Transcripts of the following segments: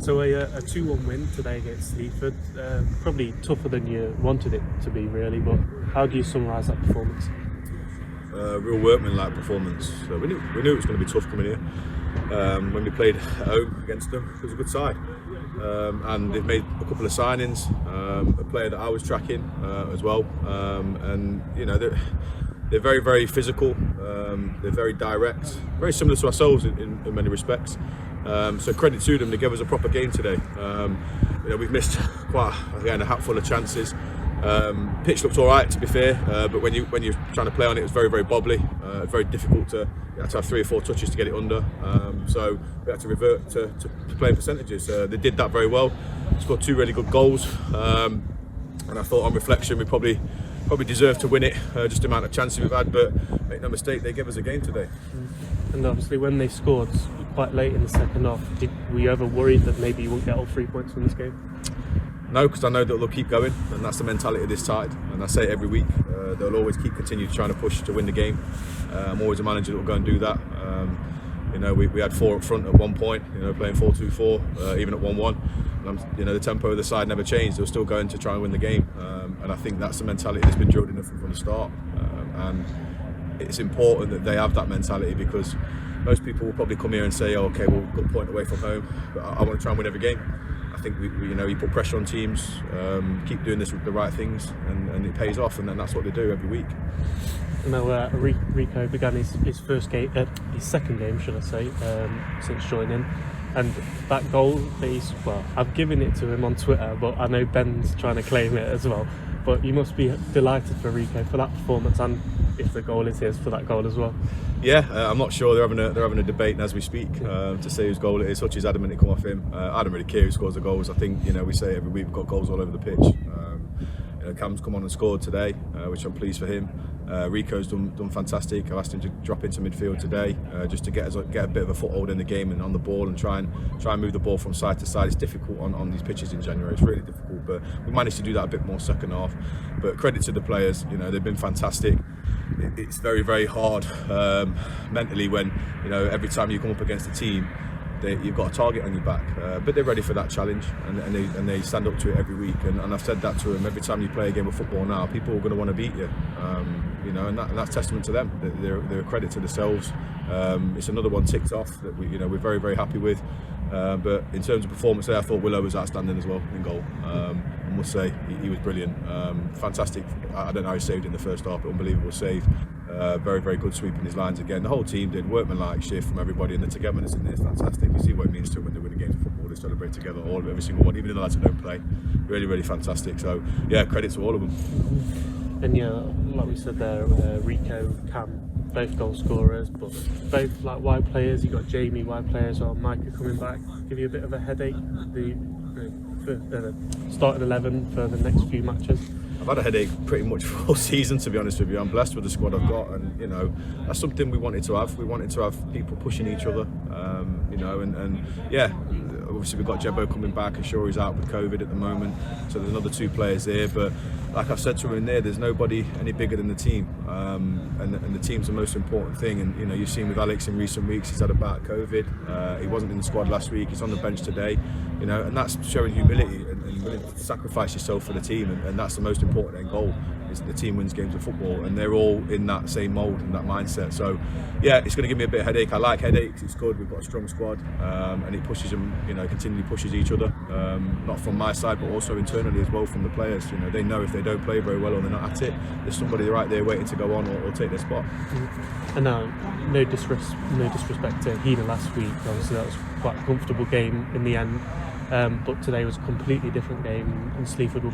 So a 2-1 win today against Sleaford, probably tougher than you wanted it to be really, but how do you summarise that performance? Real workman-like performance. So we knew it was going to be tough coming here. When we played at home against them, it was a good side. And they've made a couple of signings, a player that I was tracking as well. And you know, they're very, very physical, they're very direct, very similar to ourselves in many respects. So credit to them, they gave us a proper game today. You know, we've missed quite a hatful of chances. Pitch looked all right, to be fair, but when you're trying to play on it, it was very, very bobbly, very difficult to. You had to have 3 or 4 touches to get it under, so we had to revert to playing percentages. They did that very well. Scored 2 really good goals, and I thought on reflection we probably deserved to win it, just the amount of chances we've had. But make no mistake, they gave us a game today. And obviously, when they scored quite late in the second half, were you ever worried that maybe you won't get all 3 points from this game? No, because I know that they'll keep going, and that's the mentality of this side. And I say it every week, they'll always continue trying to push to win the game. I'm always a manager that will go and do that. You know, we had 4 up front at one point, you know, playing 4-2-4, even at 1-1. And you know, the tempo of the side never changed. They were still going to try and win the game. And I think that's the mentality that's been drilled in them from the start. And it's important that they have that mentality, because most people will probably come here and say, oh, okay, well, good point away from home, but I want to try and win every game. I think you know, you put pressure on teams, keep doing this with the right things, and it pays off, and then that's what they do every week. Now, Reco began his second game, should I say, since joining, and that goal that I've given it to him on Twitter, but I know Ben's trying to claim it as well. But you must be delighted for Reco for that performance, and if the goal is his, for that goal as well. Yeah, I'm not sure. They're having a debate as we speak to say whose goal it is. Hutch is adamant it come off him. I don't really care who scores the goals. I think, you know, we say every week we've got goals all over the pitch. You know, Cam's come on and scored today, which I'm pleased for him. Rico's done fantastic. I've asked him to drop into midfield today, just to get a bit of a foothold in the game and on the ball, and try and move the ball from side to side. It's difficult on these pitches in January. It's really difficult, but we managed to do that a bit more second half. But credit to the players. You know, they've been fantastic. It's very, very hard mentally when, you know, every time you come up against a team, you've got a target on your back, but they're ready for that challenge, and they stand up to it every week. And I've said that to them. Every time you play a game of football now, people are going to want to beat you, you know, and that's testament to them. They're a credit to themselves. It's another one ticked off that we're very, very happy with. But in terms of performance there, I thought Willow was outstanding as well in goal. I must say he was brilliant, fantastic. I don't know how he saved in the first half, but unbelievable save. Very, very good sweep in his lines again. The whole team did workmanlike shift from everybody, and the togetherness in there is fantastic. You see what it means to them when they win a game of football. They celebrate together, every single one, even the lads that don't play. Really, really fantastic. So yeah, credit to all of them. And yeah, like we said there, Reco, Cam, both goal scorers, but both like wide players. You got Jamie, wide players, or Micah coming back. Give you a bit of a headache. The starting 11 for the next few matches. I've had a headache pretty much for all season, to be honest with you. I'm blessed with the squad I've got, and you know, that's something we wanted to have. We wanted to have people pushing each other, you know, and yeah, obviously we've got Jebbo coming back. I'm sure he's out with COVID at the moment, so there's another 2 players there. But like I've said to him in there's nobody any bigger than the team, and the team's the most important thing. And you know, you've seen with Alex in recent weeks, he's had a bout of COVID. He wasn't in the squad last week. He's on the bench today, you know, and that's showing humility and willing to sacrifice yourself for the team, and that's the most important end goal, is that the team wins games of football, and they're all in that same mould and that mindset. So yeah, it's going to give me a bit of headache. I like headaches. It's good. We've got a strong squad, and it pushes them, you know, continually pushes each other, not from my side but also internally as well from the players. You know, they know if they don't play very well or they're not at it, there's somebody right there waiting to go on or take their spot. And now, no disrespect to Hina last week. Obviously that was quite a comfortable game in the end. But today was a completely different game, and Sleaford were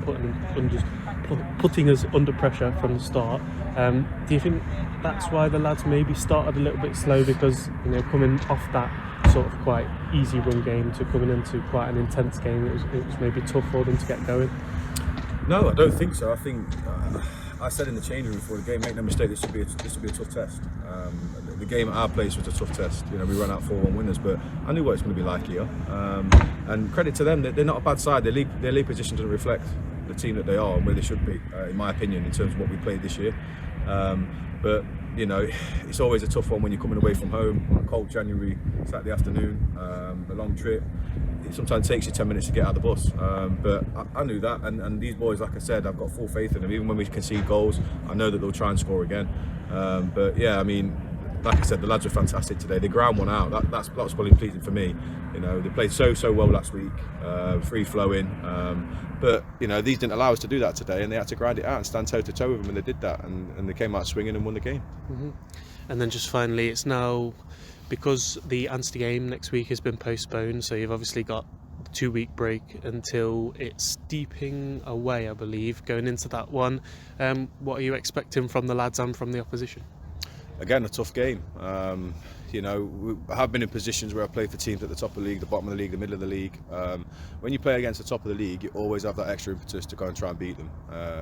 putting us under pressure from the start. Do you think that's why the lads maybe started a little bit slow, because, you know, coming off that sort of quite easy run game to coming into quite an intense game, it was maybe tough for them to get going? No, I don't think so. I think I said in the changing room before the game, make no mistake, this would be a tough test. The game at our place was a tough test. You know, we ran out 4-1 winners, but I knew what it's going to be like here. And credit to them, they're not a bad side. Their league position doesn't reflect the team that they are and where they should be, in my opinion, in terms of what we played this year. But you know, it's always a tough one when you're coming away from home on a cold January Saturday afternoon, a long trip. It sometimes takes you 10 minutes to get out of the bus, but I knew that, and these boys, like I said, I've got full faith in them. Even when we concede goals, I know that they'll try and score again. But yeah, I mean, like I said, the lads were fantastic today. They ground one out. That was probably pleasing for me. You know, they played so well last week, free flowing. But you know, these didn't allow us to do that today, and they had to grind it out and stand toe to toe with them, and they did that, and they came out swinging and won the game. Mm-hmm. And then just finally, it's now, because the Anstey game next week has been postponed, so you've obviously got a 2-week break until it's Deeping away, I believe, going into that one. What are you expecting from the lads and from the opposition? Again, a tough game. You know, I have been in positions where I've played for teams at the top of the league, the bottom of the league, the middle of the league. When you play against the top of the league, you always have that extra impetus to go and try and beat them.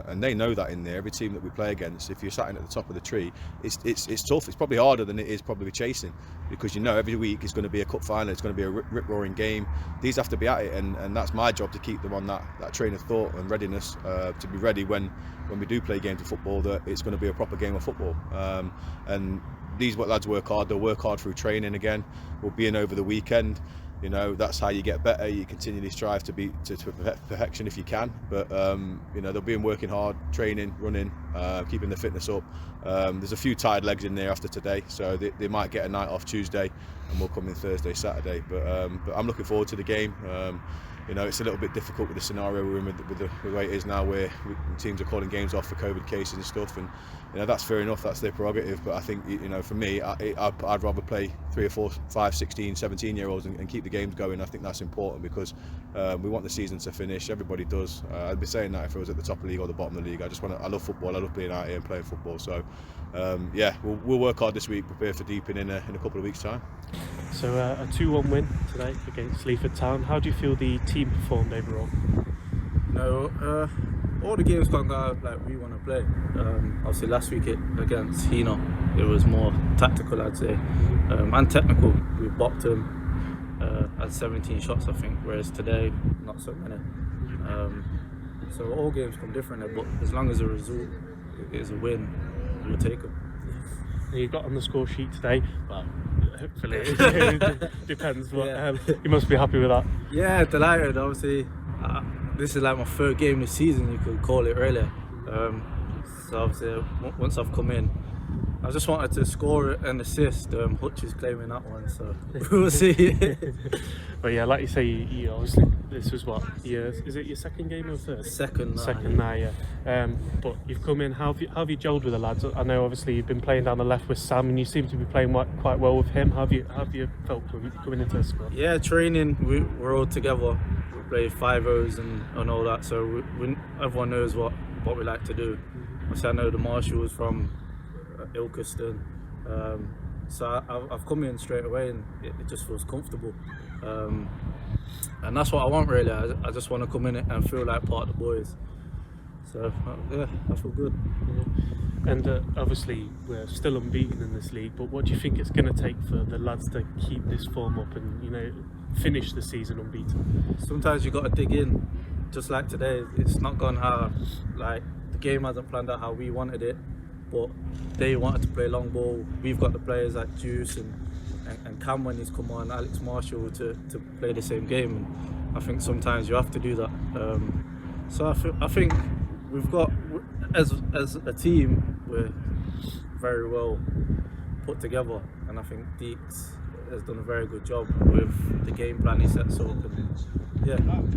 And they know that in there. Every team that we play against, if you're sat in at the top of the tree, it's tough. It's probably harder than it is probably chasing, because you know every week is going to be a cup final. It's going to be a rip-roaring game. These have to be at it, and that's my job, to keep them on that train of thought and readiness to be ready when we do play games of football, that it's going to be a proper game of football. And these lads work hard. They'll work hard through training again. We'll be in over the weekend. You know, that's how you get better. You continually strive to be to perfection if you can. But you know, they'll be working hard, training, running, keeping the fitness up. There's a few tired legs in there after today, so they might get a night off Tuesday, and we'll come in Thursday, Saturday. But I'm looking forward to the game. You know, it's a little bit difficult with the scenario we're in with the way it is now, where teams are calling games off for COVID cases and stuff, and you know, that's fair enough, that's their prerogative. But I think, you know, for me, I'd rather play 3 or 4, 5, 16, 17-year-olds and keep the games going. I think that's important, because we want the season to finish. Everybody does. I'd be saying that if I was at the top of the league or the bottom of the league. I love football. I love being out here and playing football. So yeah, we'll work hard this week, prepare for Deeping in a couple of weeks' time. So a 2-1 win today against Sleaford Town. How do you feel the team performed overall? No, all the games can't go out like we want to play. Obviously last week against Hino, it was more tactical, I'd say, and technical. We bopped them, had 17 shots, I think, whereas today, not so many. So all games come different, but as long as the result is a win, we'll take them. You got on the score sheet today. Well, hopefully it depends, but yeah. You must be happy with that. Yeah, delighted. Obviously, this is like my third game this season, you could call it, really. So obviously, once I've come in, I just wanted to score an assist. Hutch is claiming that one, so we'll see. But yeah, like you say, you obviously, this was what, is it your second game or third? Second now, yeah. But you've come in, how have you gelled with the lads? I know obviously you've been playing down the left with Sam, and you seem to be playing quite well with him. How have you felt coming into the squad? Yeah, training, we're all together. We play 5-0s and all that, so everyone knows what we like to do. Obviously, I know the marshals from Ilkeston, so I've come in straight away, and it just feels comfortable, and that's what I want, really. I just want to come in and feel like part of the boys, so yeah, I feel good. Yeah. And obviously we're still unbeaten in this league, but what do you think it's going to take for the lads to keep this form up and, you know, finish the season unbeaten? Sometimes you got to dig in, just like today. It's not gone how, like, the game hasn't planned out how we wanted it, but they wanted to play long ball. We've got the players like Juice and Cam, when he's come on, Alex Marshall, to play the same game, and I think sometimes you have to do that. So I think we've got, as a team, we're very well put together, and I think Deeks has done a very good job with the game plan he sets up, and yeah,